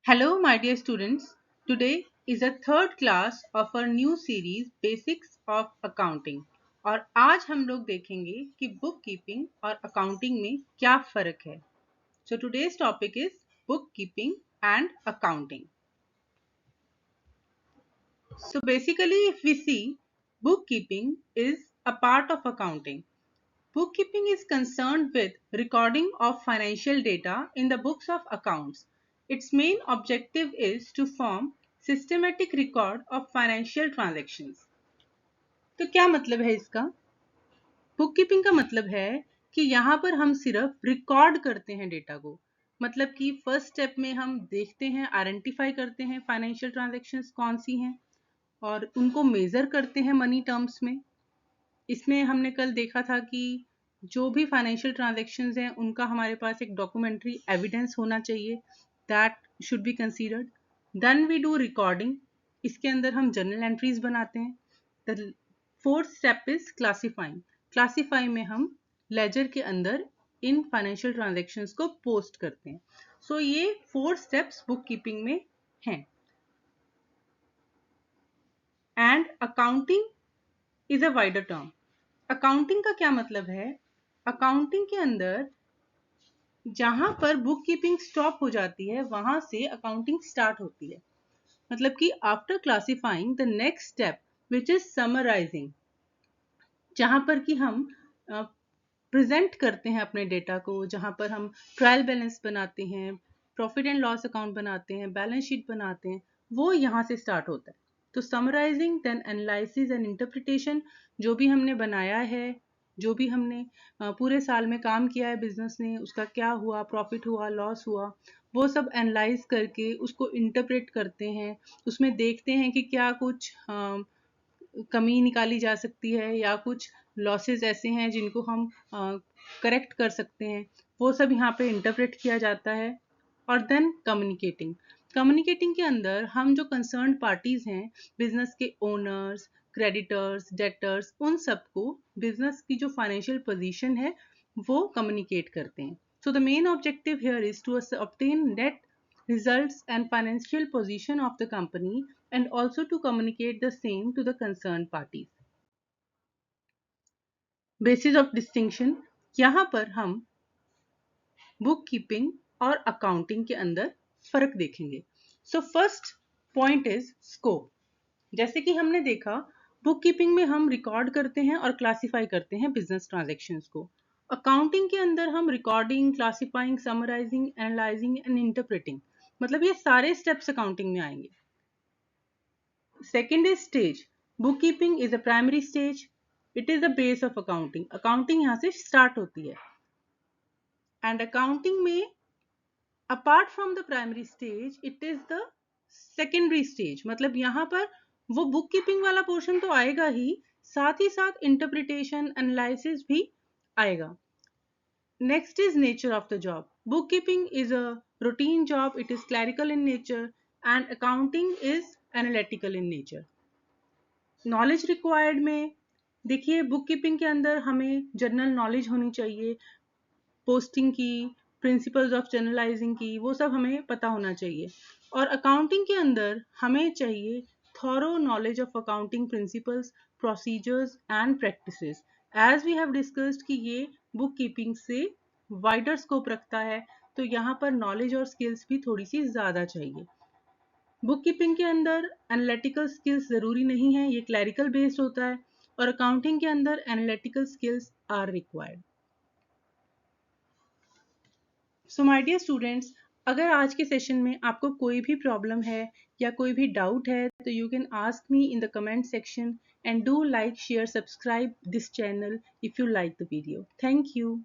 Hello, my dear students. Today is the third class of our new series Basics of Accounting. और आज हम लोग देखेंगे कि बुक कीपिंग और अकाउंटिंग में क्या फ़र्क है. So today's topic is bookkeeping and accounting. So basically, if we see, bookkeeping is a part of accounting. Bookkeeping is concerned with recording of financial data in the books of accounts. Its main objective is to form systematic record of financial transactions. तो क्या मतलब है इसका? Book keeping का मतलब है कि यहाँ पर हम सिर्फ रिकॉर्ड करते हैं डेटा को. मतलब कि फर्स्ट स्टेप में हम देखते हैं, आइडेंटिफाई करते हैं फाइनेंशियल ट्रांजैक्शंस कौन सी हैं और उनको मेजर करते हैं मनी टर्म्स में. इसमें हमने कल देखा था कि जो भी फाइनेंशियल ट्रांजैक्शंस हैं उनका हमारे पास एक डॉक्यूमेंट्री एविडेंस होना चाहिए. That should be considered. Then we do recording. इसके अंदर हम जर्नल एंट्रीज बनाते हैं. The fourth step is classifying. Classify में हम लेजर के अंदर इन फाइनेंशियल ट्रांजैक्शंस को पोस्ट करते हैं. सो ये 4 स्टेप्स बुक कीपिंग में हैं. And accounting is a wider term. Accounting का क्या मतलब है? अकाउंटिंग के अंदर जहां पर बुक कीपिंग स्टॉप हो जाती है वहां से अकाउंटिंग स्टार्ट होती है. मतलब कि after classifying the next step which is summarising, जहां पर कि हम प्रेजेंट करते हैं अपने डेटा को, जहां पर हम ट्रायल बैलेंस बनाते हैं, प्रॉफिट एंड लॉस अकाउंट बनाते हैं, बैलेंस शीट बनाते हैं, वो यहाँ से स्टार्ट होता है. तो summarising, then analysis and interpretation. जो भी हमने बनाया है, जो भी हमने पूरे साल में काम किया है बिजनेस ने, उसका क्या हुआ, प्रॉफिट हुआ, लॉस हुआ, वो सब एनालाइज करके उसको इंटरप्रेट करते हैं. उसमें देखते हैं कि क्या कुछ कमी निकाली जा सकती है या कुछ लॉसेस ऐसे हैं जिनको हम करेक्ट कर सकते हैं. वो सब यहाँ पे इंटरप्रेट किया जाता है. और देन कम्युनिकेटिंग. कम्युनिकेटिंग के अंदर हम जो कंसर्न पार्टीज हैं, बिजनेस के ओनर्स, क्रेडिटर्स, डेटर्स, उन सबको बिजनेस की जो फाइनेंशियल पोजीशन है वो कम्युनिकेट करते हैं. So the main objective here is to obtain net results and financial position of the company and also to communicate the same to the concerned parties. Basis of distinction. यहाँ पर हम book keeping और accounting के अंदर फर्क देखेंगे. So first point is scope. जैसे कि हमने देखा, बुक कीपिंग में हम रिकॉर्ड करते हैं और क्लासिफाई करते हैं बिजनेस ट्रांजैक्शंस को. अकाउंटिंग के अंदर हम recording, classifying, summarising, analysing and interpreting, मतलब ये सारे स्टेप्स अकाउंटिंग में आएंगे. Second is stage. Bookkeeping is a primary stage. It is the base of accounting. Accounting यहाँ से start होती है. And accounting में apart from the primary stage, it is the secondary stage. मतलब यहाँ पर वो bookkeeping वाला portion तो आएगा ही, साथ ही साथ interpretation, analysis भी आएगा. Next is nature of the job. Bookkeeping is a routine job. It is clerical in nature and accounting is analytical in nature. Knowledge required में देखिए, बुक कीपिंग के अंदर हमें जनरल नॉलेज होनी चाहिए, पोस्टिंग की, प्रिंसिपल्स ऑफ जर्नलाइजिंग की, वो सब हमें पता होना चाहिए. और अकाउंटिंग के अंदर हमें चाहिए thorough knowledge of accounting principles, procedures and practices. As we have discussed कि ये बुक कीपिंग से वाइडर स्कोप रखता है, तो यहाँ पर नॉलेज और स्किल्स भी थोड़ी सी ज़्यादा चाहिए. बुक कीपिंग के अंदर एनालिटिकल स्किल्स ज़रूरी नहीं है, ये क्लैरिकल बेस्ड होता है. और अकाउंटिंग के अंदर analytical skills are required. So my dear students, अगर आज के सेशन में आपको कोई भी प्रॉब्लम है या कोई भी डाउट है तो you can ask me in the comment section and do like, share, subscribe this channel if you like the video. Thank you.